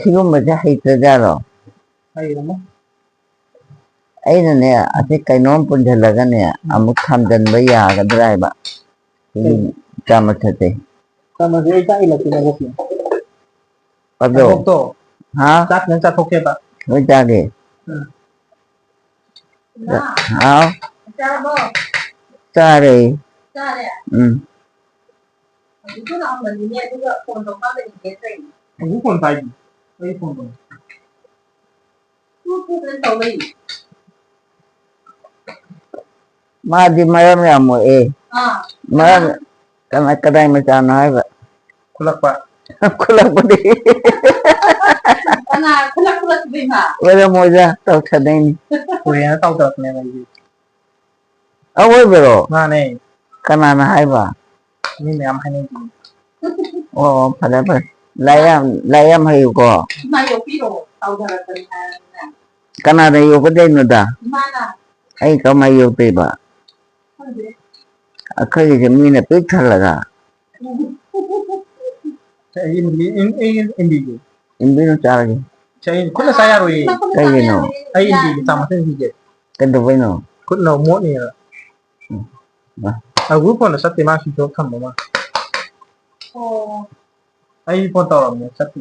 ꯁꯤꯒꯨꯝꯕꯁꯦ ꯍꯩꯇ꯭ꯔꯖꯥꯠꯔꯣ ꯍꯩꯔꯝꯃꯣ ꯑꯩꯅꯅꯦ ꯑꯁꯤ ꯀꯩꯅꯣꯝ ꯄꯨꯟꯁꯤꯜꯂꯒꯅꯦ ꯑꯃꯨꯛ ꯊꯝꯖꯤꯟꯕ ꯌꯥꯒꯗ꯭ꯔꯥ ꯍꯥꯏꯕ ꯆꯥꯃꯊꯁꯦ ꯆꯥꯃꯁꯦ ꯑꯩ ꯆꯥꯛ ꯏꯜꯂꯛꯀꯦ ꯑꯗꯣ ꯆꯥꯊꯣꯛꯇꯣ ꯍꯥ ꯆꯥꯛ ꯈꯤꯇꯪ ꯆꯥꯊꯣꯛꯀꯦꯕ ꯍꯣꯏ ꯆꯥꯒꯦ ꯍꯥꯎ ꯆꯥꯔꯦ ꯍꯧꯖꯤꯛ ꯐꯣꯟ ꯄꯥꯏꯗꯦ ꯑꯩ ꯐꯣꯟ ꯇꯧꯔꯦ ꯃꯥꯗꯤ ꯃꯔꯝ ꯌꯥꯝ ꯃꯣꯛꯑꯦ ꯃꯔꯝ ꯀꯗꯥꯏ ꯃꯆꯥꯅꯣ ꯍꯥꯏꯕ ꯈꯨꯜꯂꯛꯄ ꯈꯨꯜꯂꯛꯄꯗꯤ ꯑꯣꯏꯔꯝꯃꯣꯏꯗ ꯇꯧꯁꯟꯅꯩꯅꯤ ꯀꯨꯔꯦꯅ ꯇꯧꯗꯔꯛꯄꯅꯦꯕ ꯑꯩꯗꯤ ꯑꯋꯣꯏꯕꯔꯣ ꯃꯥꯅꯦ ꯀꯅꯥꯅ ꯍꯥꯏꯕ ꯃꯤ ꯃꯌꯥꯝ ꯍꯥꯏꯅꯩ ꯑꯣ ꯐꯔꯦ ꯐꯔꯦ ꯂꯥꯏꯔꯤꯛ ꯌꯥꯝ ꯍꯩꯌꯨꯀꯣ ꯀꯅꯥꯅ ꯌꯣꯛꯀꯗꯣꯏꯅꯣꯗ ꯑꯩ ꯀꯃꯥꯏꯅ ꯌꯣꯛꯇꯣꯏꯕ ꯑꯩꯈꯣꯏꯒꯤꯁꯦ ꯃꯤꯅ ꯄꯤꯛ ꯊꯜꯂꯒ ꯏꯟꯕꯤꯔꯣ ꯆꯥꯔꯒꯦ ꯈꯨꯠꯅ ꯆꯥ ꯌꯥꯔꯣꯏꯌꯦ ꯀꯩꯒꯤꯅꯣ ꯑꯩ ꯏꯟꯕꯤꯒꯦ ꯆꯥꯃꯁꯇ ꯏꯟꯕꯤꯒꯦ ꯀꯩꯗꯧꯕꯩꯅꯣ ꯈꯨꯠꯅ ꯃꯣꯠꯅꯤꯅ ꯒ꯭ꯔꯨꯞ ꯐꯣꯟꯗ ꯆꯠꯇꯦ ꯃꯥ ꯁ꯭ꯋꯤꯆ ꯑꯣꯐ ꯊꯝꯕ ꯃꯥ ꯑꯩ ꯐꯣꯟ ꯇꯧꯔꯕꯅꯦ ꯆꯠꯇꯦ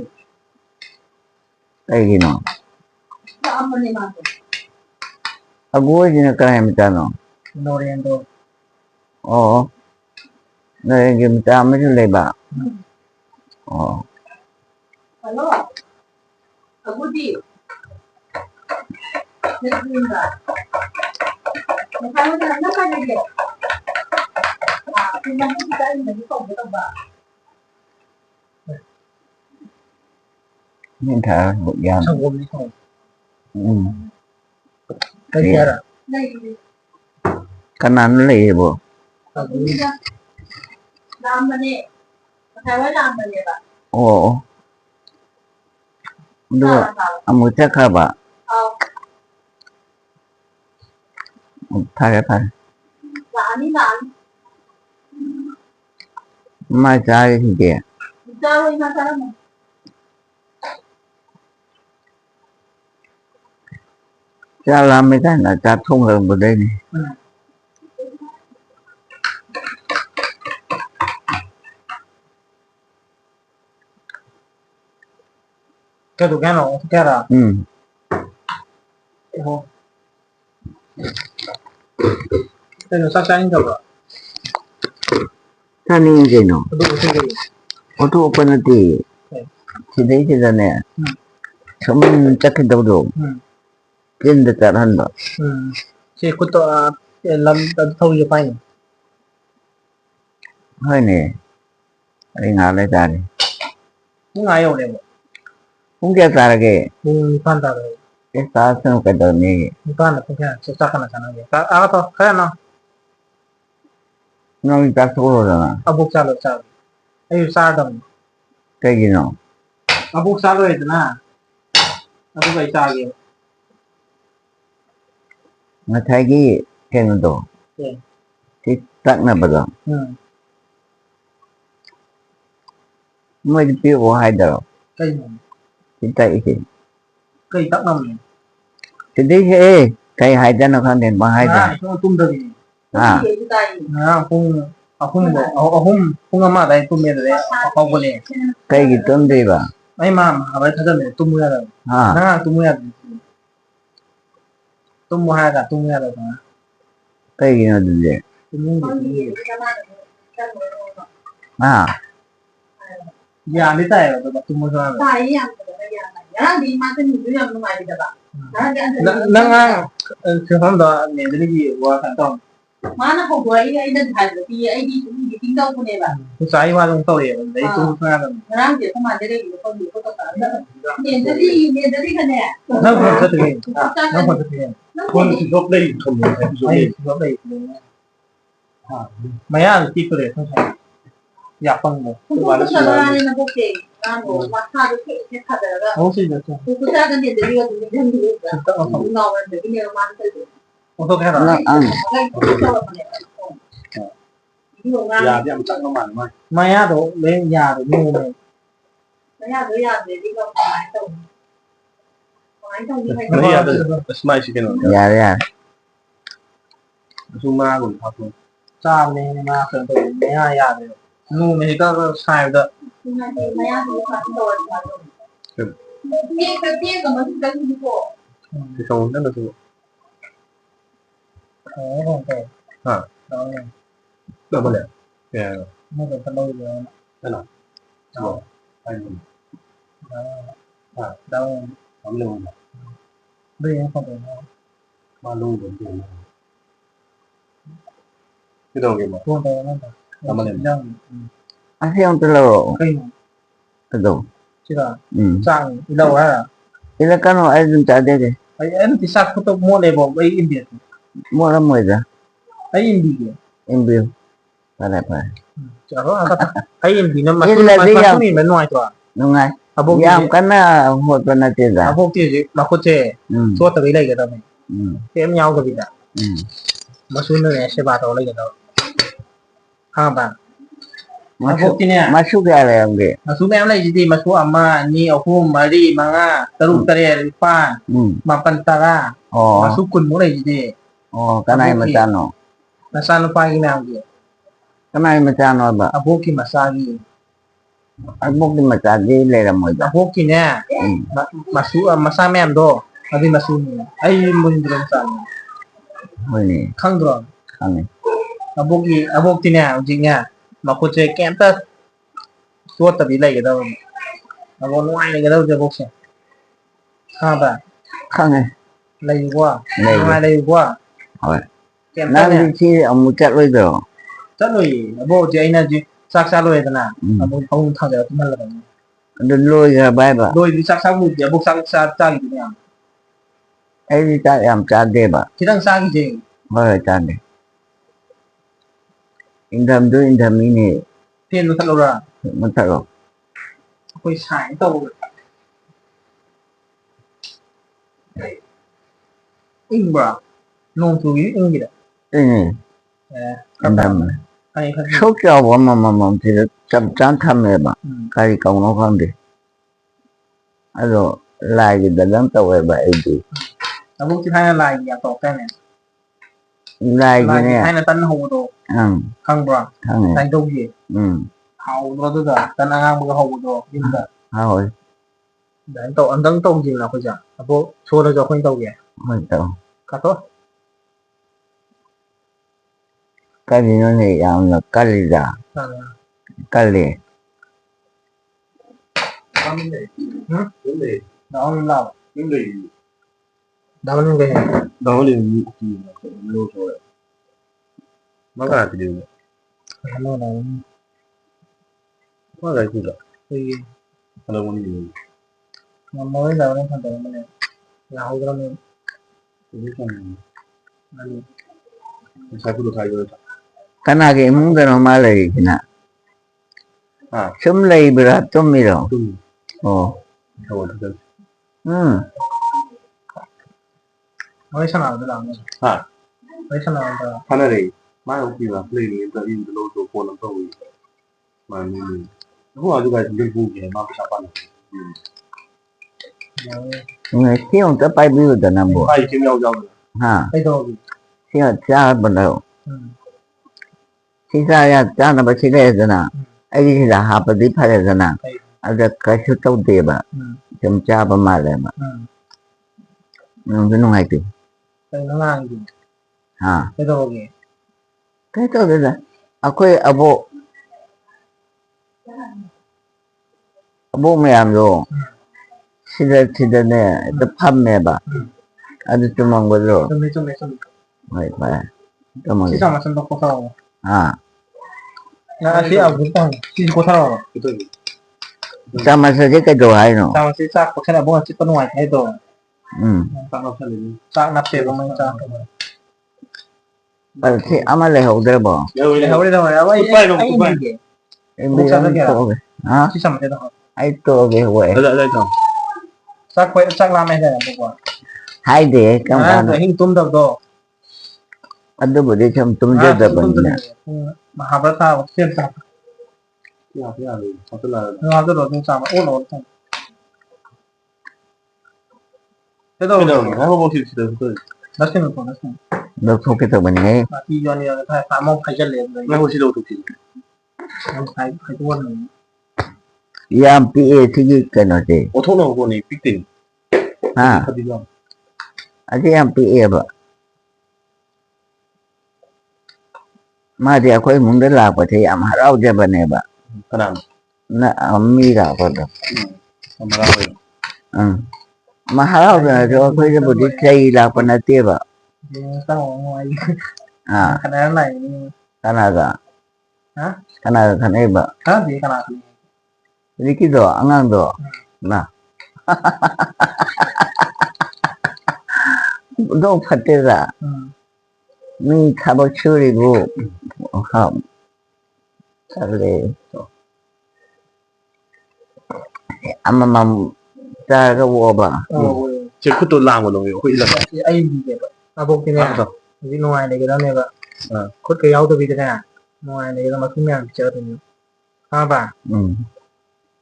ꯀꯩꯒꯤꯅꯣ ꯑꯒꯨꯍꯣꯏꯁꯤꯅ ꯀꯅꯥꯏ ꯃꯆꯥꯅꯣ ꯅꯣꯔꯦꯟꯗꯣ ꯑꯣ ꯅꯣꯔꯦꯟꯒꯤ ꯃꯆꯥ ꯑꯃꯁꯨ ꯂꯩꯕ ꯑꯣ ꯍꯜꯂꯣ ꯑꯕꯨꯗꯤ ꯌꯥꯝ ꯀꯩ ꯍꯥꯏꯔ ꯀꯅꯥꯅ ꯂꯩꯌꯦꯕꯣ ꯑꯣ ꯑꯗꯨꯒ ꯑꯃꯨꯛ ꯆꯠꯈ꯭ꯔꯕ ꯐꯔꯦ ꯐꯔꯦ ꯃꯥ ꯆꯥꯔꯤꯁꯤꯗꯤ ꯆꯥꯛ ꯂꯥꯝꯃꯦ ꯀꯥꯏꯅ ꯆꯥꯛ ꯊꯣꯡꯂꯛꯄꯗꯩꯅꯤ ꯀꯩꯗꯧꯒꯦ ꯍꯥꯏꯅꯣ ꯀꯌꯥꯔꯥ ꯀꯩꯅꯣ ꯆꯥꯛ ꯆꯥꯅꯤꯡꯗꯕ꯭ꯔꯣ ꯆꯥꯅꯤꯡꯉꯤ ꯀꯩꯅꯣ ꯑꯣꯟꯊꯣꯛꯄ ꯅꯠꯇꯦ ꯁꯤꯗꯩꯁꯤꯗꯅꯦ ꯁꯨꯝ ꯆꯠꯈꯤꯗꯧꯗꯣ ꯆꯤꯟꯗ ꯆꯠꯍꯟꯕ ꯁꯤ ꯈꯨꯠꯇꯣ ꯂꯝ ꯊꯧꯔꯤꯁꯦ ꯄꯥꯏꯅꯦ ꯍꯣꯏꯅꯦ ꯑꯩ ꯉꯥꯏꯍꯥꯛ ꯂꯩ ꯆꯥꯔꯦ ꯄꯨꯡ ꯑꯥ ꯌꯧꯔꯦꯕ ꯄꯨꯡ ꯀꯌꯥ ꯇꯥꯔꯒꯦ ꯄꯨꯡ 9 ꯇꯥꯔꯦ ꯆꯥꯔꯁꯅꯨ ꯀꯩꯗꯧꯅꯤꯒꯦ 9 ꯄꯨꯡ ꯀꯌꯥ ꯆꯥꯛ ꯀꯅꯥ ꯆꯥꯅꯒꯦ ꯈꯔ ꯌꯥꯝꯅ ꯅꯪ ꯆꯥꯊꯣꯛꯎꯔꯣꯗꯅ ꯑꯕꯣꯛ ꯆꯥ ꯑꯩꯁꯨ ꯆꯥꯔꯗꯕꯅꯤ ꯀꯩꯒꯤꯅꯣ ꯑꯕꯣꯛ ꯆꯥꯂꯣꯏꯗꯅ ꯑꯗꯨꯒ ꯑꯩ ꯆꯥꯒꯦꯕ ꯉꯁꯥꯏꯒꯤ ꯀꯩꯅꯣꯗꯣ ꯁꯤ ꯇꯛꯅꯕꯗꯣ ꯃꯣꯏꯗꯤ ꯄꯤꯔꯛꯑꯣ ꯍꯥꯏꯗꯔꯣ ꯀꯩꯅꯣ ꯁꯤ ꯇꯛꯏꯁꯦ ꯀꯩ ꯇꯛꯅꯕꯅꯣ ꯁꯤꯗꯩꯁꯦ ꯀꯩ ꯍꯥꯏꯗꯣꯏꯅꯣ ꯈꯪꯗꯦ ꯄꯪꯍꯥꯏꯗ ꯉꯔꯥꯡ ꯇꯨꯝꯗꯕꯤꯅꯤ ꯍꯥ ꯉꯔꯥꯡ ꯄꯨꯡ 3 ꯄꯨꯡ 1 ꯑꯗꯥꯏ ꯇꯨꯝꯃꯦ ꯑꯗꯨꯗꯩ ꯍꯧꯒꯠꯂꯛꯑꯦ ꯀꯩꯒꯤ ꯇꯨꯝꯗ꯭ꯔꯤꯕ ꯑꯩ ꯃꯍꯥꯚꯥꯔꯠ ꯊꯥꯖꯤꯟꯕꯅꯦ ꯇꯨꯝꯃꯨ ꯌꯥꯗꯕ ꯉꯔꯥꯡ ꯇꯨꯝꯃꯨ ꯌꯥꯗꯕ ꯇꯨꯝꯃꯨ ꯍꯥꯏꯔꯒ ꯇꯨꯝꯃꯨ ꯌꯥꯗꯕ ꯀꯩꯒꯤꯅꯣ ꯑꯗꯨꯗꯤ ꯒ꯭ꯌꯥꯟꯗꯤ ꯇꯥꯏꯌꯦꯕ ꯑꯗꯨꯒ ꯇꯨꯝꯃꯨꯁꯨ ꯌꯥꯗꯕ ꯅꯪ ꯉꯔꯥꯡ ꯁꯤꯟꯐꯝꯗꯣ ꯃꯦꯟꯗꯔꯤꯒꯤ ꯋꯥ ꯀꯩꯅꯣ ꯇꯧꯔꯝꯃꯦ ꯃꯥꯅ ꯍꯧꯗꯣꯔꯛꯏꯅꯦ ꯑꯩꯅꯗꯤ ꯍꯥꯏꯕꯗꯤ ꯑꯩꯗꯤ ꯑꯗꯨꯝ ꯃꯤꯇꯤꯡ ꯇꯧꯕꯅꯦꯕ ꯆꯥꯏ ꯋꯥ ꯑꯗꯨꯝ ꯇꯧꯔꯛꯑꯦꯕ ꯑꯗꯩ ꯇꯨꯝꯃꯨ ꯁꯨꯡꯌꯥ ꯌꯥꯗꯕ ꯉꯔꯥꯡꯁꯦ ꯑꯩꯈꯣꯏ ꯃꯥꯁꯦ ꯀꯩꯒꯤꯅꯣ ꯈꯪꯗꯦ ꯃꯦꯟꯗꯔꯤꯒꯅꯦ ꯅꯪ ꯐꯣꯟ ꯆꯠꯇ꯭ꯔꯤ ꯅꯪ ꯐꯣꯟ ꯆꯠꯇ꯭ꯔꯤ ꯐꯣꯟ ꯁ꯭ꯋꯤꯆ ꯑꯣꯐ ꯂꯩ ꯊꯝꯃꯦ ꯁ꯭ꯋꯤꯆ ꯑꯣꯐ ꯂꯩ ꯃꯌꯥꯗ ꯇꯤꯛꯇꯣꯔꯦ ꯌꯥꯄꯪꯕꯣ ꯌꯥꯗꯤ ꯌꯥꯝ ꯆꯪꯕ ꯃꯥꯜꯂꯦ ꯃꯌꯥꯗꯣ ꯂꯣꯏ ꯌꯥꯗꯣ ဒီတော့ခိုင်းတော့ဒီခိုင်း မရတဲ့စမိုက်ရှိကနေ ရတယ် အစူမာကိုထားဖို့ စားနေမှာဆိုတော့မရရတယ်လူမျိုးတော့ဆိုင်တော့ ဒီမှာဒီမရဘူးခိုင်းတော့ပြေကမစတဲ့ဒီကို ဒီကောင်နဲ့လို့ဆို ဟုတ်တယ် ဟာတော့မလဲအဲ မဟုတ်တော့လို့ရော အဲ့လားဟောအဲ့လိုဟာ တော့ ဘာမလို့လဲ ဘယ်ဟုတ်တယ် မလို့တယ်ဒီတော့ကေမ ဘုံတယ်နော် ဘာမလဲ ကြောင်း အဖေအောင်တလို့ ခိတ် တော့ ချစ်တာ อืม စားနေလောက်ရတာ ဒီလကတော့အဲ့ဒါတတဲ့ အဲ့ဒီစားဖို့မိုးလေပေါ့အဲ့အင်ဒီ မောရမွေးတာ အဲ့အင်ဒီ အင်ဘီပါလေပါ ကျတော့အဲ့အင်ဒီနော်မဆုနေမနှွိုင်းတော့ နုံငိုင်း အဘုတ် ရမ်ကနာဟိုတနတဲ့တာ အဘုတ်ကြီးမခုချေ อืม သောတလေးလိုက်ကြတော့မယ် อืม တဲမြောင်းကပြီလား อืม မဆုနေရှေ့ပါတော့လိုက်ကြတော့ဟာပါ မ အဘု ဆု တ်ကြီးเนี่ย မဆုကြရအောင်လေ မဆုမဲလိုက်ကြည့်မဆုအမနီအခုမရီမငါတရုတရဲပါ อืม မပန်တရာ อ๋อ မဆုကွန်မိုးလိုက်ကြည့် อ๋อกนายมาจานอ မဆန်ပါကိနာကြီး กนายมาจานอบ่ အဘုတ်ကြီးမစားကြီး ไอ้พวกที่มาจานดีเลยละหมด အဘုတ်ကြီးเนี่ย อืม မဆုမဆမဲမ်တော့အဒီမဆုနေအဲ့မင်းတို့စား เฮ้ยนี่ ခန်းတော့ ข้างนี้ အဘုတ်ကြီးเนี่ยจริงเนี่ยမခုချေကမ်ပတ်သောတပြီးလိုက်ကြတော့အဘောနွိုင်းလိုက်ကြတော့ဒီဘုတ်ရှင်ဟာပါ ข้างนี้ လိုက်ကွာ လိုက်ကွာ လိုက်ကွာ ဟုတ် ကမ် นั่ ပတ် น เนี่ย ที่ที่เอามือจัดไว้တော့ တက်လို့ရအဘောကျင်းနေကြီးစားစားလို့ရတဲ့နာအဘောဖုံးထားကြတယ်မလား ดูลุยกับไปบ่ လို့ဒီစားစားမှုဒီအဘောစားစားကြည့်နေရ ไอ้ที่จะยามจานได้บ่ ဒီတော့စားကြည့် บ่จานได้อินทำด้วยอินทำนี้นี่ ပြင်းလို့ထလို့ရ มันตลก ကိုဆိုင်တော့အင်းဘာနုံသူကြီးအင်းကြီး เอ้ย အဲ อินทำ အဲ့ခါ ชุกကြောบ่มที่จับจานทำเลยบ่ใครกองน้องข้างดิအဲ့တော့လာရတဲ့လမ်းတော့ပဲအဲ့ဒီ အဘောကြီးထိုင်းလာရတော့တဲ့နေ လာရ လာ နေ ထိုင်းတဲ့တန်ဟိုတော့ အင်း ခန်းဘာ ထားနေ တိုင်တော့ကြီး ဟောတော့တော့တန်ငါမကဟောတော့ဒီမှာ ဟာဟို ဒါတော့အန်တန်းတော့ကြီးလာခွကြအဘောချိုးတော့ခွင်းတော့ရ ဟုတ်တော့ ကတော့ ကဲဒီနေ့ရအောင်ကလီတာ ဆန် ကလီ ဘာမလဲဟမ်လေ တော့လာ မင်းလေ ဒါမှမဟုတ် တော့လေဒီလို့ဆိုရမကတည်းက ဘာလို့လဲ ဘာလဲကြည့်လား ဒီ အလုံးဝင်နေ မမောလာတော့ဖတ်တယ်မနေ့လာဟောတော့မင်း ဒီကောင် အဲ့လို ဆိုင်ဖို့ထားရတာ ခဏကြီးမှုကတော့မလေးခဏ ဟာ စုံလေးပြတ်တော့မရော သူ ဟော ဟောတယ် မောချနာတော့လာမယ် ဟာ မောချနာတော့ ခဏလေးမဟုတ်ပြီလား play လေးတက်ပြီးလို့ဆိုပေါ်တော့တော့မင်းအခုအကြိုကဒီကူကြီးမှာပတ်ပါနေ ငါရှင်းအောင်တပိုက်ပြီးတော့နံဘော အဲ့ချင်းရောက်ရောက် ဟာ အဲ့တော့ဒီ ရှင်းကြားဘလို့စိစားရကြားနပါချိတဲ့ဇနာအဲ့ဒီကဟာပတိဖတဲ့ဇနာအဲ့ဒါကရှုတော့တယ်ပါကြမ်းကြပါမလဲမဘယ်နုံလိုက်တယ် အဲ့ငါးကြီး ဟာ အဲ့တော့ဒီ ကဲတော့လေအခုအဘောမရမျိုးရှိတဲ့နဲ့တဖတ်မဲ့ပါအဲ့ဒါတမန်ကတော့ စမေစမေစမေ ဟိုပါတမန် စီဆောင်မစံတော့ခေါ်တော့ ဟာ ငါအရှိအောင်တောင်းစီကိုထားတော့ တူ စမစတဲ့ကတော့ဟိုင်းနော် တောင်းစီစားကိုထားတော့ဘောစစ်ပနဝိုင်အဲ့တော့ တာတော့ဆက်နေပြီ စားနပ်တဲ့ဘမစား အဲ့ဒီအမလည်းဟုတ်တယ်ပေါ့ ရောလေ ဟောရတော့ရပါအဲ့ဒီ အမေကတော့ဟာ စီဆောင်တဲ့တော့ အဲ့တော့ပဲဝဲ အဲ့တော့ စားခွဲစားလာမယ်တဲ့ဘော ဟိုက်တယ်ကံကံ အဲ့ဟင်းတုံးတော့ အဲ့ဒါဘယ်ချမ်းတုံးတဲ့တဲ့ပန်းနေ महाभारत हा सेम सा 不要的，他这来然后这种就上了，我老上。这都这种还会不去吃的对，那是不那是。เราทุกข์ที่ตัวมันไง 第一呢，他发毛拍下来的，那会去肉都去，拍多了。 ยามปีเอที่ยืดกันหน่อยสิ 我通常过你必定， ฮะ 他地方， อันที่ยามปีเอบ่มาเดี๋ยวค่อยมึงได้ลาประเทศยามหาเราจะบันเนี่ยบ่ 可能， นะมีลาบ่ดอก 他们那会， มาหาเราเนี่ยจะค่อยจะบ่ได้ใจลาปนเตบ่ ตั้งหัวไว้ ขนาดไหนนี่ ขนาดก็ ฮะ ขนาดขนาดบ่ ฮะดีขนาดนี้ นี่คิดว่าอังางdoนะต้องพัฒนามีคาร์บอนชูริโกครับทะเลอามาจะก็ว่าบ่ 这裤都烂我都有，会烂， ไอ้ดีเลยအဘုတ်တင်ရဒီနွားနေကြတော့နေပါခုတ်ကြောက်တော့ပြီးတဲ့နွားနေတော့မခုမြန်ကြောက်တယ်ဟာပါ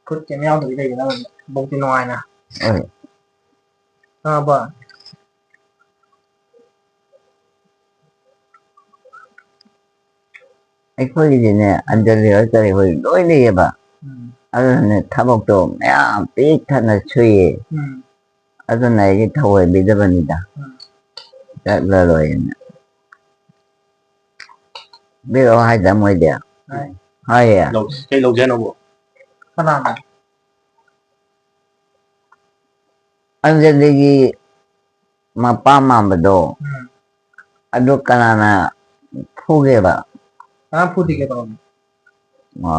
ခုတ်ကြမြောက်တော့ပြီးတဲ့တော့ဘုတ်တင်နွားနာ เอ้ย ဟာပါ ไอ้คนนี้เนี่ยอันเดียวจะเลยร้อยนี่บ่อันนั้นเนี่ยถ้าบอกตรงเนี่ยปีท่านช่วยอันนั้นไหนที่ถวายบิดาบันนี่ดาจะเลยเนี่ยเบี้ยให้ดำไว้เดียวให้อ่ะ 老给老钱了不？ ขนาดไหน อันจะดีมาป้ามาบดอันดูกันนะพูดเกี่ยวกับ พูดดีกันตรง อ๋อ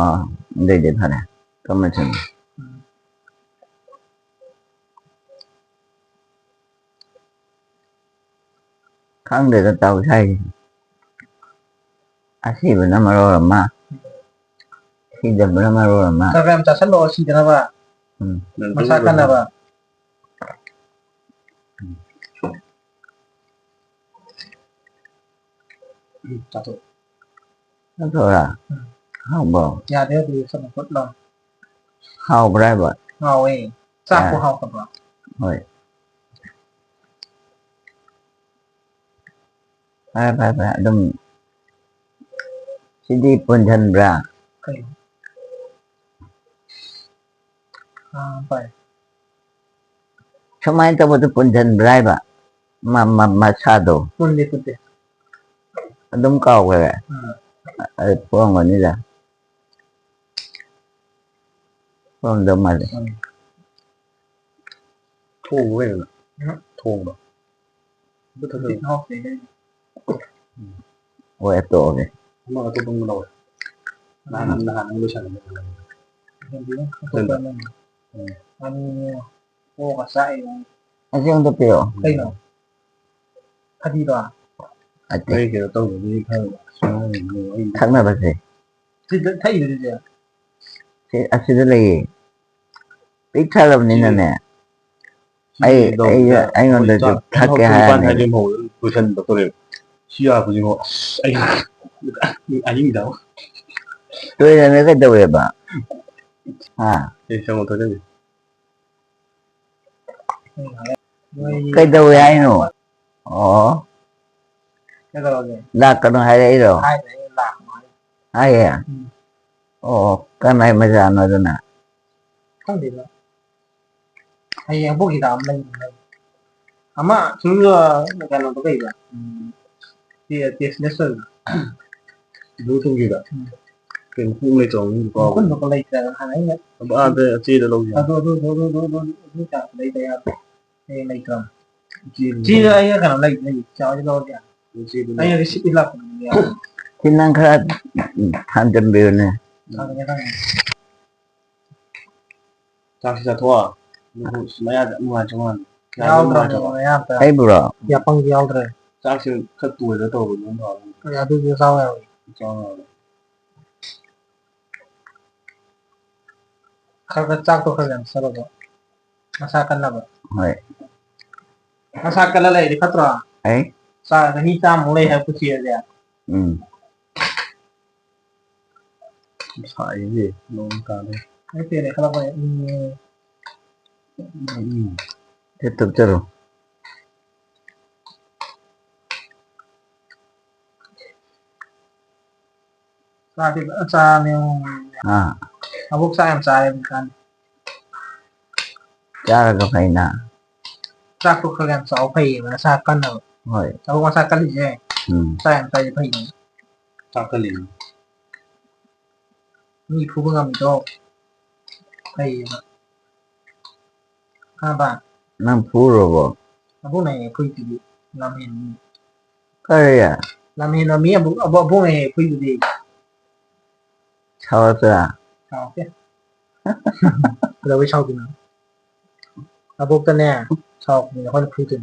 เดี๋ยวท่านเนี่ยก็ไม่ใช่ข้างเดียวก็เตาใช่อาชีพนั้นมาโรยมาที่เดิมนั้นมาโรยมา แต่แรมจะฉันรอชีกันนะว่ามาซากันนะว่าจัดตัว นั่นเท่าไหร่เข้าบ่ อย่าเดี๋ยวดูสมมติลอง เข้าไปได้บ่ เอาเองสร้างพวกเขากับเรา เฮ้ยไปต้องสิดีปุ่นชันบรา เคยไป ทำไมต้องมาปุ่นชันบราบ่มาชาโด ปุ่นดีปุ่นดี ต้องเก่าเลยไอ้พวกนี้แหละพวกเดิมมาเลย 吐味了，吐了，不特 ติด 别， ห้องสีได้ โอ้ยตัวเลย 那个都不知道，那都想的， เห็นดีนะตัวนึงอันนี้โอ้ก็ใส่ ไอ้เรื่องตัวเปรี้ยว ได้เนาะพอดีตัว อาจจะ 可以给他倒点进去看，虽然没有意义， ทั้งนั้นไปสิ ที่ถ้าอยู่ดี ที่อาชีพเลยพิชาลมนี่นั่นเนี่ยไอ้เงินเดือนทักแกหา 半 เนี่ 台 ย 军炮不趁的都得，需要不军炮，哎呀，你安逸的， ตัวนี้ก็ตัวเองบ่这像我头这里， ๆ ก็ตัวเองหนูอ๋อ แล้วก็เราเลย ลากกันให้ได้หรอ ให้ไหนหลักน้อย ให้อ่ะอ๋อก็ไม่มาจานนั่นน่ะ ข้างดีแล้วไอ้ยังพวกกีฬาไม่อาม่าถึงก็ในการลงตัวไปแบบที่ที่เนสเซอร์ 撸出去的，跟户那种包， คนก็เลยแต่หายเนี่ย 不按这接的路线， ดูจากเลยแต่ในกล่องจีไอ้กันอะไรเนี่ยเจ้าจะรอเนี่ย 接的 ไอ้ยังริบลับเนี่ย ที่นั่งครับทำจำเบือเนี่ย ทำยังไงต้อง 张西萨托，如果什么样的木安中安， ยาวตรงนี้ยาวแต่ ไอ้บุรุษ อย่าปังยาวเลย 张西可多的都能到， อย่าดูเศร้าเลย 装了， เขาก็จักตัวเขาอย่างสรุปมาซากันแล้ว เฮ้ย มาซากันแล้วเลยดิคัตรา เอ้ย ซาที่จามเลยให้ผู้เชี่ยวเนี่ย อืม 사이에 농가네. Cái tiền này không phải tiếp tục chalo. xa thì vẫn xa nhưng À, mà bốc xa em xa em kan cha là phải na. xa cũng không em sáu phẩy mà xa cân rồi Rồi. sao không xa cân gì vậy Ừ. xa em xa phẩy 사클리. như thu phương âm cho phẩy hai bạn Nang puro bo. mà bốc này phẩy gì làm hình Cái à, làm hình là mía bốc này phẩy gì sao ra? sao thế rồi với sau thì nó mà bốc tên nè sau thì nó hơi phẩy tiền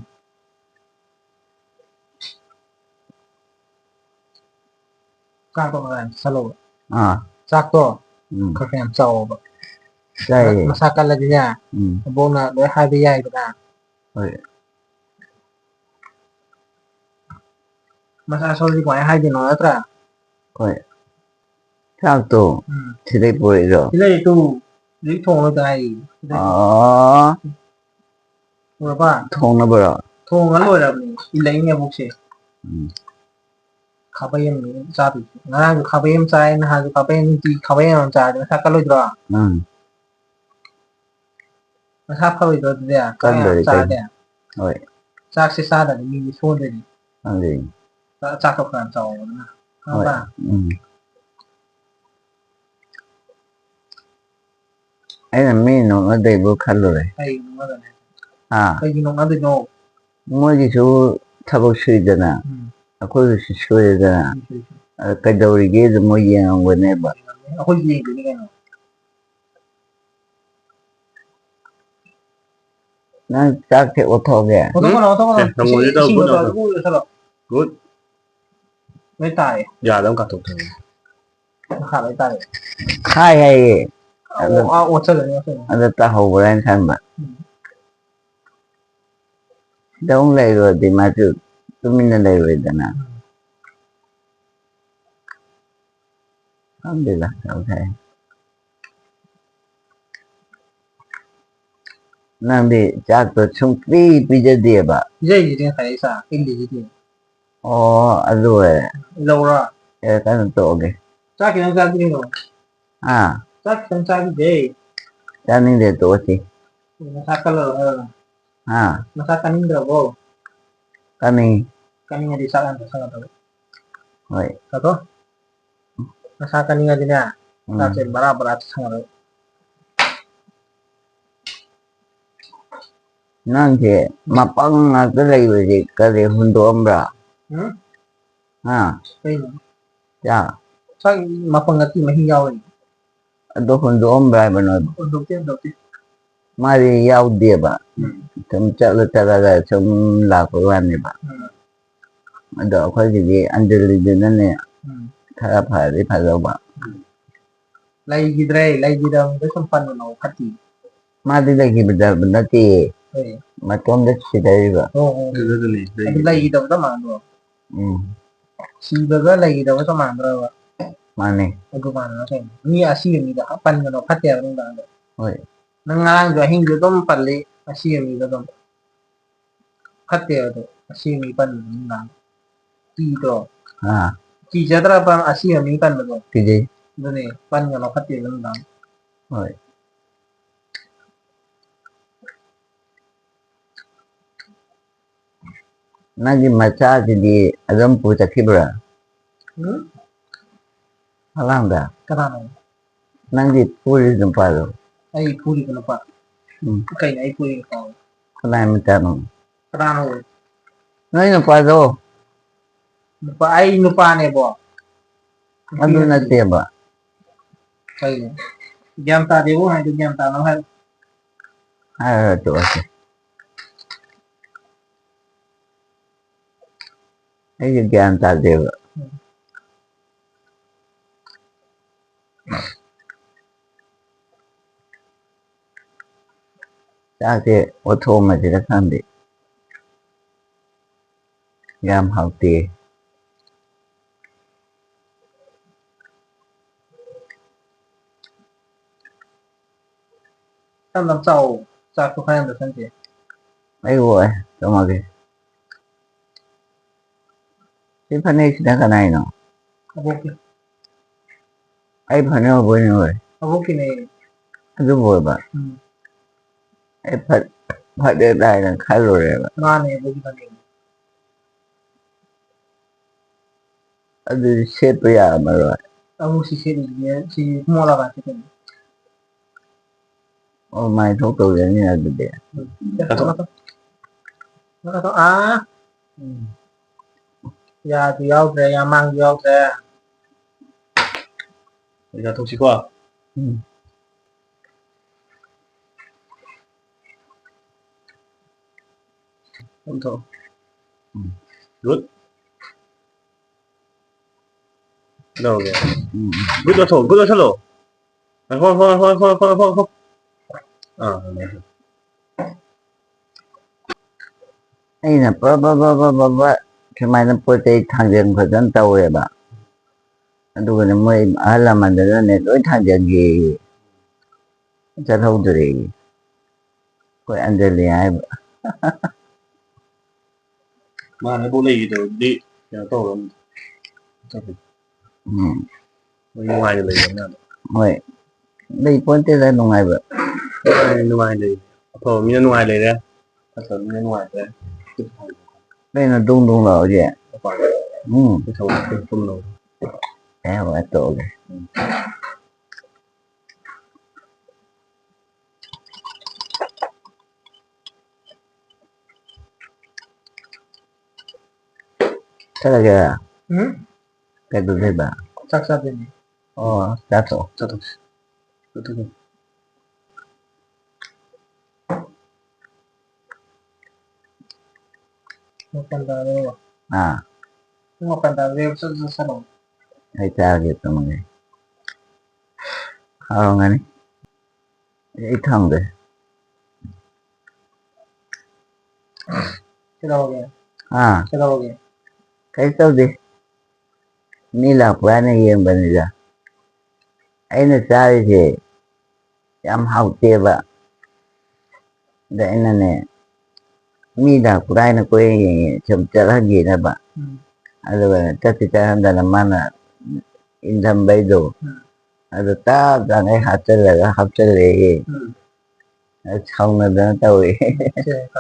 xa to là salo À, xa to ừ. các em sau Cái, masakan lagi niya ừ. bông na để hai bây giờ na Rồi. masa sau đi ngoài hai thì nói ra Rồi. Sao tổ, thì đây bồi rồi. thì đây tu lý thùng nó đây Ờ, rồi ba thong nó bro. thùng ngắn rồi là mình đi lấy nghe bốc xe Ừ. khá bây giờ mình ra thì ngã khá bây giờ sai na hai khá bây giờ thì khá bây giờ sai thì sao kalau rồi Ừ. masa khá bây giờ thì à Cân cái rồi, sai cân. đấy Rồi. sai sẽ sai là mình đi phone đấy Ăn gì? sai không cần sau na Rồi. ba Ừ. Ấy là mấy nó ở đây bố khăn rồi. hay nó là À, hay nó nói được nó 뭐 지수 타고 쉬잖아. 아까 쉬어야잖아. cái đầu thì cái gì mới yên quên này bà. không gì cái này Nó chắc cái ô tô kìa. ô tô 네, 병원에 다 xin 문 được 열어. rồi sao rồi 굿. mấy tài 야, 넌 같은 거. khá mấy tài khai hay ô chơi rồi anh ta hầu của anh khăn mà. Đâu lấy rồi thì mà chứ tôi mình lấy rồi đó nè. Không được là ok. Nàng đi chắc tôi chung tí bây giờ đi bà. dây gì trên phải sao cái gì gì Ồ, anh rồi. lâu rồi Cái nó tổ kìa. chắc cái ra cái rồi À, chắc không sai cái gì cho nên để tổ gì. nó sao color À, nó sao cái được vô cái này. cái này đi sao làm sao được Rồi. betul nó sao cái này đi nè nó sẽ beraber sang rồi Nàng thì mà băng cái này rồi thì cái này không tốt mà. À, cái dạ. sao mà pengerti mà hiau này Itu không tốt mà nói. đầu tiên Mà đi giao đi bà. Thậm chí là trong là của anh này bà. Đó có gì anh đi đến này. Thà phải đi phải đâu bà. lagi dalam kesempatan mau hati Mà đi đây thì bây giờ thì mà trong đất sẽ đây bà. oh 그들이 tapi lagi dalam sama bro si baga lagi dalam sama bro Mà này. aku mana kan ni asyik ni dah kapan kalau hati orang dah Ôi. nangang jo hing jo tom palle asyik ni dah hati ada asyik ni pan nang ti to À, ti jatra pan asyik ni pan betul cái gì? Dene pan kalau hati nang Ôi. Nagi massage di Azampu Takibra. Alam dah. kenapa Nanti puri tempat tu. ai puri kenapa kai ai puri kau Kena minta nong. kenapa Ngai tempat tu. nupa ai nupa ne bo Anu nanti apa? kai jam ta dewo hai tu jam ta no hai Ah, tu aja. Ini gian tak dia. Jadi, auto macam mana kan dia? Gam hau ti. tam sau sa ko khayan da sanke mấy buổi cho mà cái phần này đã cái này nó aboki ấy phần này buổi rồi aboki ne cái buổi bà ấy phần phần đây đây là khá rồi đấy bà ma ne aboki ba ne அது shape ya mà rồi abu si se ni si mo la ba se ne ô mai thuốc tôi vậy như là được đấy nó à ya thì ao tre ya mang yo tre Bây giờ thông chí qua. Không thổ. Good. Đâu rồi? Good cho thổ, good cho thổ. Không. À, này. ấy là bơ thì mai nó bơi tới thằng dân phải dẫn tàu vậy bà tôi là mới ở làm mà được này đối thằng dân gì cho không được coi anh đây là ai Mà nó bố lì rồi đi. Nhà tổ lắm. Chắc phải. Ngoài này lấy nào. Rồi đây bốn tới đây ngoài vậy Ngoài này. Thôi mình ngoài này đấy. Thật sự mình ngoài đấy. đây là đung lỗ gì ạ Cái thầu cái không lỗ. Thế mà tổ này thế là kìa cái tôi thấy bà chắc sao vậy đã tổ Chắc thôi. Cứ thôi. một phần tờ rồi à một phần tờ rồi sao đâu hay sao gitu mọi người kalau nggak nih ít thằng rồi cái đâu kìa à cái đâu kìa cái đâu đi ni là quen này yên bên giờ ấy là sao thì em học tiếp ạ đấy là nè ni là quen là quên chậm chạp gì đó bạn ada kita dalam mana indam baido ada ta dan ai hatel lagi xong là đó tôi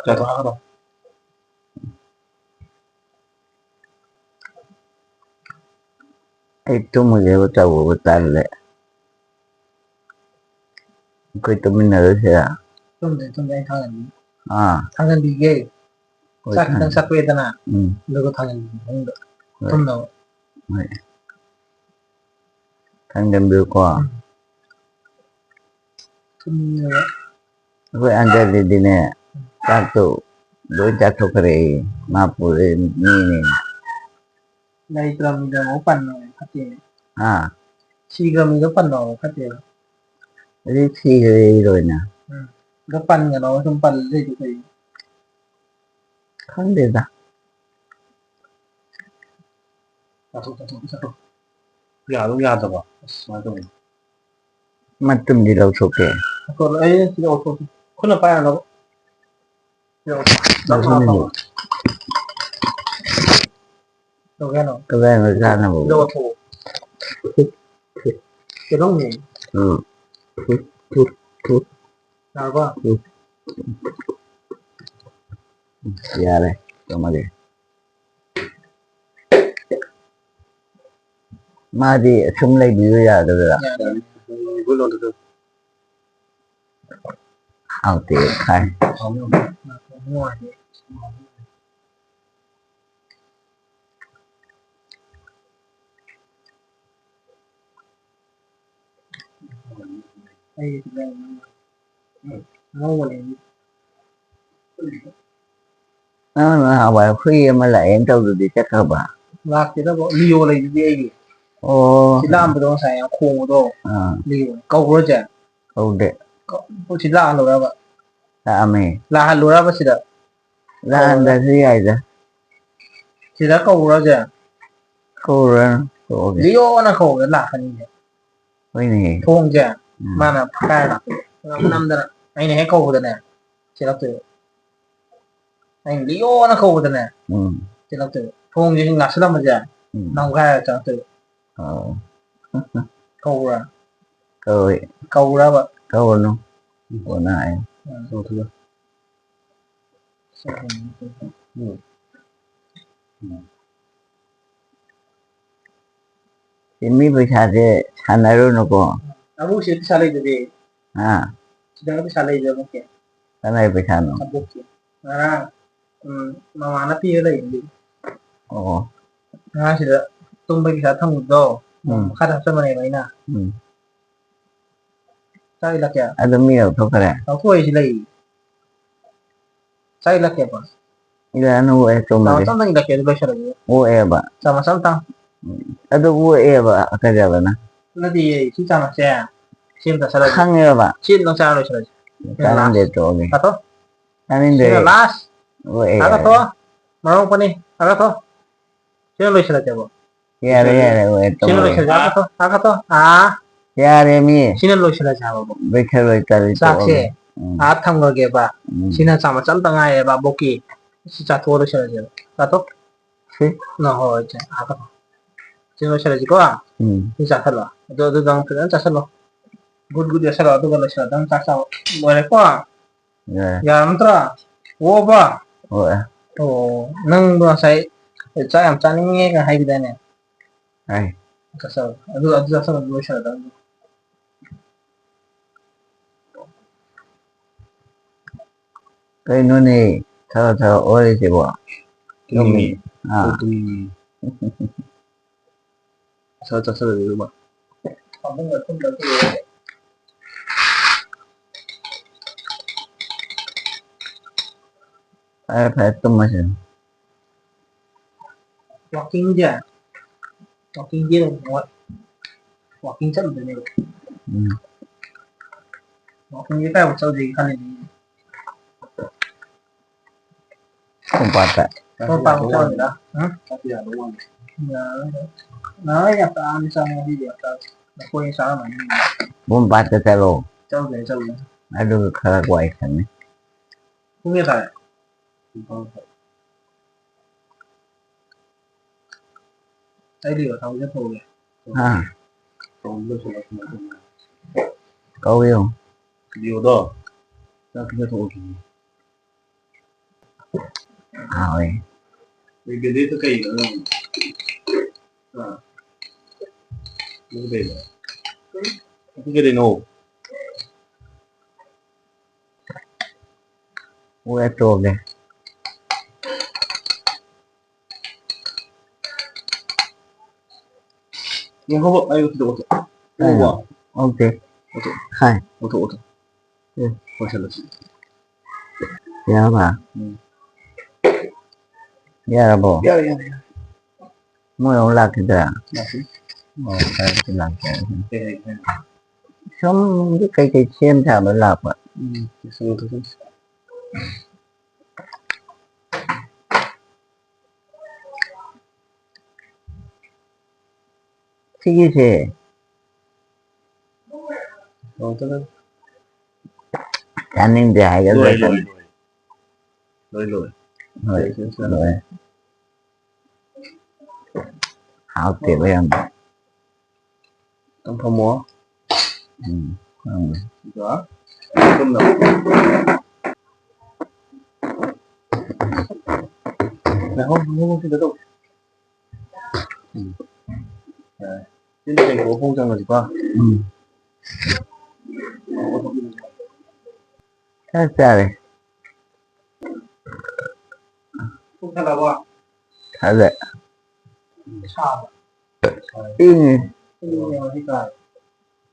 Cho thoáng đâu. itu mungkin tahu betul le kau itu benar sih trong đấy thằng này à thằng này bị ghê sắc đang sắc quê ta nè đâu có thằng này không được không đâu thằng đem đưa qua không nhiều kau anda di nè satu dua jatuh kiri mampu ni đây là mình đã có phần rồi phát triển à chi là mình có phần rồi phát triển đi thi rồi nè có phần của nó trong phần gì thì không được à Chắc thôi. Nhà đúng nhà rồi. Mà tôi. macam di laut soke còn ấy thì ô tô không là phải nó đâu cái nào cái này là ra là bộ đâu thổ cái đó gì nào qua ya đây toma đi mà đi sum lấy biểu ra được rồi Cứ luôn từ từ. hao tiền khai ngoài đây thì đây nó nó học bài khuya mà lại em đâu được đi chắc không bà lạc thì nó gọi liều này gì ô chỉ làm được nó sẽ khô đâu liều câu rồi chứ câu đệ có chỉ là rồi đó ta mày là lúa đó chỉ được là anh ta gì vậy đó chỉ là câu rồi chứ câu ra câu gì liều nó khô là phần gì cái này thôn chứ mà là cái là năm đó ꯑꯩꯅ ꯍꯦꯛ ꯀꯧꯕꯗꯅꯦ ꯆꯦꯜꯂꯛꯇꯣꯏꯕ ꯑꯩꯅ ꯂꯤꯌꯣꯅ ꯀꯧꯕꯗꯅꯦ ꯆꯦꯜꯂꯛꯇꯣꯏꯕ ꯊꯣꯡꯁꯦ ꯉꯥꯛꯁꯤꯜꯂꯝꯕꯁꯦ ꯅꯝꯈꯥꯏꯔ ꯆꯪꯉꯛꯇꯣꯏꯕ ꯀꯧꯕ꯭ꯔꯥ ꯀꯧꯕ꯭ꯔꯕ Kau nai. Ini bisa deh sanaru nuko. Aku sih bisa lagi jadi. Sedang bisa lagi jadi mungkin. Sana bisa no. Karena mama anak dia lagi. Oh. Nah sudah tumbuh bisa tangguh do. Kadang sama nih mana. Saya lagi ya. Ada mil tuh keren. Aku aja lagi. Saya lagi apa? Iya anu cuma. Sama-sama lagi lagi dulu lagi. Ba. Sama-sama. Ada ba kerja mana? Nanti si sama saya. Cinta salah. Hang ba. Cinta salah salah. Kanin dito okay. Atau? Kanin dito. Last. Aga to. Mau apa nih? Aga to. Sino lo salah coba? Yare ito. Sino lo salah to? Aga to. Yare mi. Sino lo salah coba? Bekalo itali to. Saksi. Atam go ge ba. Sino sama chal tanga ye ba boki. Si chato lo salah coba. Atau? Si. No ho cha. Aga to. Sino lo salah coba? Si chato lo. Do dang pun chato lo. Good ya salah do lo salah dang chato. Boleh ko. Ya mantra. Wo ba. Oh, nang ba sai cha am cha ni ga hai bidane. Ai. Chato. Adu chato lo salah dang. Cái nó này thao ôi thì bỏ nó mình sao được mà không được cái phải tum mà xem walking dia walking chân rồi này walking cái một số gì khăn này không patah không bằng cho đó tapi ada uang ya nah ya ta ăn xong đi được ta quay sao mà bốn bát cái telo cho về aduh khara quay thằng này không biết rồi đây điều thầu rất thôi câu yêu điều đó ra cái thôi rồi cái đấy tôi cây nữa cái đấy nổ ue trộn đây nhưng không vợ ai có đồ đâu ok hai ô tô không phải là gì ya ba ya bo mua ông lạc cái đó cái lạc cái xong cái cây xem thả mới lạc ạ cái gì anh nên dài cái rồi hảo tuyệt với em trong phòng múa đó không đâu là không cái đâu trên thành phố không rằng là gì qua sao đây không thật là bao thật đấy sao in nhiều thì phải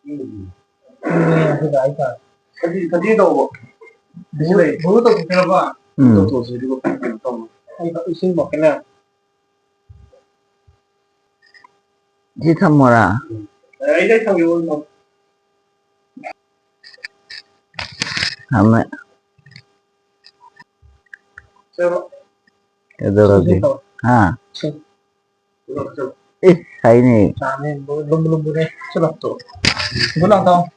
thì phải cái gì đâu bố tôi cũng theo qua tôi sẽ đi qua phòng anh có xin bỏ cái nào chứ thăm mà ra đấy đấy thằng yêu nó hả mẹ cái đó là gì ít thấy nè Samin belum boleh sebab tu. Bulan tau.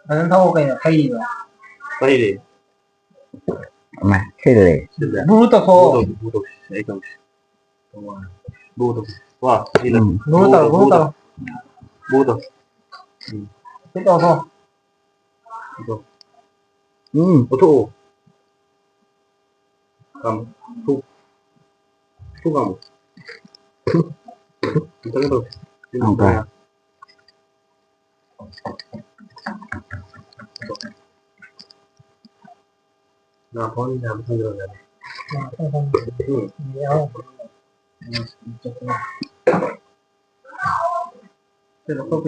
Anh thâu cái này hay gì vậy? Đây đi. Mà thế này Xin lỗi. Buru tao khô. Bố đồ. Đấy không. Bố đồ. Wow, đi là. Buru tao. Bố đồ. Cái tao khô. Ô tô. Cầm. Thu. Thu cầm. Tấn đâu. không phải Nào có đi làm thôi rồi. Nhiều. Thế là ok.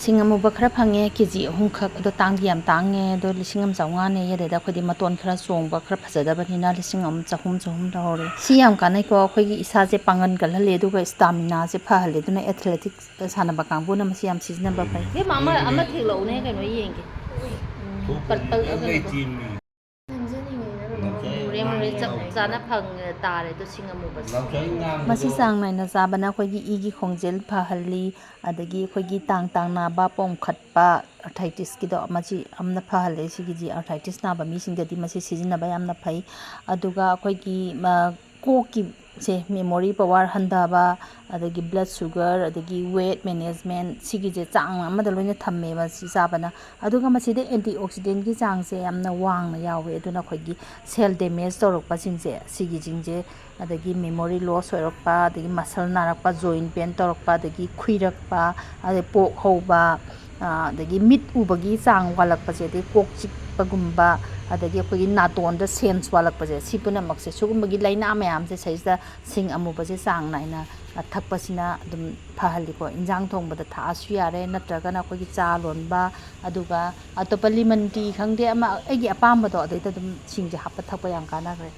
ꯁꯤꯡ ꯑꯃꯨꯕ ꯈꯔ ꯐꯪꯉꯦ ꯀꯦꯖꯤ 3 ꯈꯛ ꯑꯗꯣ ꯇꯥꯡꯗꯤ ꯌꯥꯝ ꯇꯥꯡꯉꯦ ꯑꯗꯣ 1,500ꯅꯦ ꯑꯗꯩꯗ ꯑꯩꯈꯣꯏꯗꯤ ꯃꯇꯣꯟ ꯈꯔ ꯆꯣꯡꯕ ꯈꯔ ꯐꯖꯗꯕꯅꯤꯅ 1,300 ꯂꯧꯍꯧꯔꯦ ꯁꯤ ꯌꯥꯝ ꯀꯥꯟꯅꯩꯀꯣ ꯑꯩꯈꯣꯏꯒꯤ ꯏꯁꯥꯁꯦ ꯄꯥꯡꯒꯟ ꯀꯜꯍꯜꯂꯦ ꯑꯗꯨꯒ ꯁ꯭ꯇꯥꯃꯤꯅꯥꯁꯦ ꯐꯍꯜꯂꯦ ꯑꯗꯨꯅ ꯑꯦꯊꯂꯦꯇꯤꯛꯁ ꯁꯥꯟꯅꯕ ꯀꯥꯡꯕꯨꯅ ꯃꯁꯤ ꯌꯥꯝ ꯁꯤꯖꯤꯟꯅꯕ ꯐꯩ ꯑꯃ ꯊꯦꯛꯂꯛꯎꯅꯦ ꯀꯩꯅꯣ ꯌꯦꯡꯒꯦ ꯄꯔꯄꯜ ꯃꯨꯔꯦ ꯆꯞ ꯆꯥꯅ ꯇꯥꯔꯦ ꯑꯗꯣ ꯁꯤꯡ ꯑꯃꯨꯕꯁꯦ ꯃꯁꯤ ꯆꯥꯡ ꯅꯥꯏꯅ ꯆꯥꯕꯅ ꯑꯩꯈꯣꯏꯒꯤ ꯏꯒꯤ ꯈꯣꯡꯖꯦꯜ ꯐꯍꯜꯂꯤ ꯑꯗꯒꯤ ꯑꯩꯈꯣꯏꯒꯤ ꯇꯥꯡ ꯅꯥꯕ ꯄꯣꯝꯈꯠꯄ ꯑꯥꯔꯊ꯭ꯔꯥꯏꯇꯤꯁꯀꯤꯗꯣ ꯃꯁꯤ ꯌꯥꯝꯅ ꯐꯍꯜꯂꯦ ꯁꯤꯒꯤꯁꯤ ꯑꯥꯔꯊ꯭ꯔꯥꯏꯇꯤꯁ ꯅꯥꯕ ꯃꯤꯁꯤꯡꯗꯗꯤ ꯃꯁꯤ ꯁꯤꯖꯤꯟꯅꯕ ꯌꯥꯝꯅ ꯐꯩ ꯑꯗꯨꯒ ꯑꯩꯈꯣꯏꯒꯤ ꯀꯣꯛꯀꯤꯁꯦ ꯃꯦꯃꯣꯔꯤ ꯄꯋꯥꯔ ꯍꯟꯊꯕ ꯑꯗꯒꯤ ꯕ꯭ꯂꯗ ꯁꯨꯒꯔ ꯑꯗꯒꯤ ꯋꯦꯠ ꯃꯦꯅꯦꯖꯃꯦꯟ ꯁꯤꯒꯤꯁꯦ ꯆꯥꯡ ꯑꯃꯗ ꯂꯣꯏꯅ ꯊꯝꯃꯦꯕ ꯁꯤ ꯆꯥꯕꯅ ꯑꯗꯨꯒ ꯃꯁꯤꯗ ꯑꯦꯟꯇꯤ ꯑꯣꯛꯁꯤꯗꯦꯟꯒꯤ ꯆꯥꯡꯁꯦ ꯌꯥꯝꯅ ꯋꯥꯡꯅ ꯌꯥꯎꯋꯦ ꯑꯗꯨꯅ ꯑꯩꯈꯣꯏꯒꯤ ꯁꯦꯜ ꯗꯦꯃꯦꯖ ꯇꯧꯔꯛꯄꯁꯤꯡꯁꯦ ꯁꯤꯒꯤꯁꯤꯡꯁꯦ ꯑꯗꯒꯤ ꯃꯦꯃꯣꯔꯤ ꯂꯣꯁ ꯑꯣꯏꯔꯛꯄ ꯑꯗꯒꯤ ꯃꯁꯜ ꯅꯥꯔꯛꯄ ꯖꯣꯏꯟ ꯄꯦꯟ ꯇꯧꯔꯛꯄ ꯑꯗꯒꯤ ꯈꯨꯏꯔꯛꯄ ꯑꯗꯩ ꯄꯣꯛ ꯍꯧꯕ ꯑꯗꯒꯤ ꯃꯤꯠ ꯎꯕꯒꯤ ꯆꯥꯡ ꯋꯥꯠꯂꯛꯄꯁꯦ ꯑꯗꯩ ꯀꯣꯛ ꯆꯤꯛꯄꯒꯨꯝꯕ ꯑꯗꯒꯤ ꯑꯩꯈꯣꯏꯒꯤ ꯅꯥꯇꯣꯟꯗ ꯁꯦꯟꯁ ꯋꯥꯠꯂꯛꯄꯁꯦ ꯁꯤ ꯄꯨꯝꯅꯃꯛꯁꯦ ꯁꯤꯒꯨꯝꯕꯒꯤ ꯂꯥꯏꯅꯥ ꯃꯌꯥꯝꯁꯦ ꯁꯤꯁꯤꯗ ꯁꯤꯡ ꯑꯃꯨꯕꯁꯦ ꯆꯥꯡ ꯅꯥꯏꯅ ꯊꯛꯄꯁꯤꯅ ꯑꯗꯨꯝ ꯐꯍꯜꯂꯤꯀꯣ ꯏꯟꯖꯥꯡ ꯊꯣꯡꯕꯗ ꯊꯥꯛꯑꯁꯨ ꯌꯥꯔꯦ ꯅꯠꯇ꯭ꯔꯒꯅ ꯑꯩꯈꯣꯏꯒꯤ ꯆꯥ ꯂꯣꯟꯕ ꯑꯗꯨꯒ ꯑꯇꯣꯞꯄ ꯂꯤꯃꯟ ꯇꯤ ꯈꯪꯗꯦ ꯑꯃ ꯑꯩꯒꯤ ꯑꯄꯥꯝꯕꯗꯣ ꯑꯗꯩꯗ ꯑꯗꯨꯝ ꯁꯤꯡꯁꯦ ꯍꯥꯞꯄ ꯊꯛꯄ ꯌꯥꯝ ꯀꯥꯟꯅꯈ꯭ꯔꯦ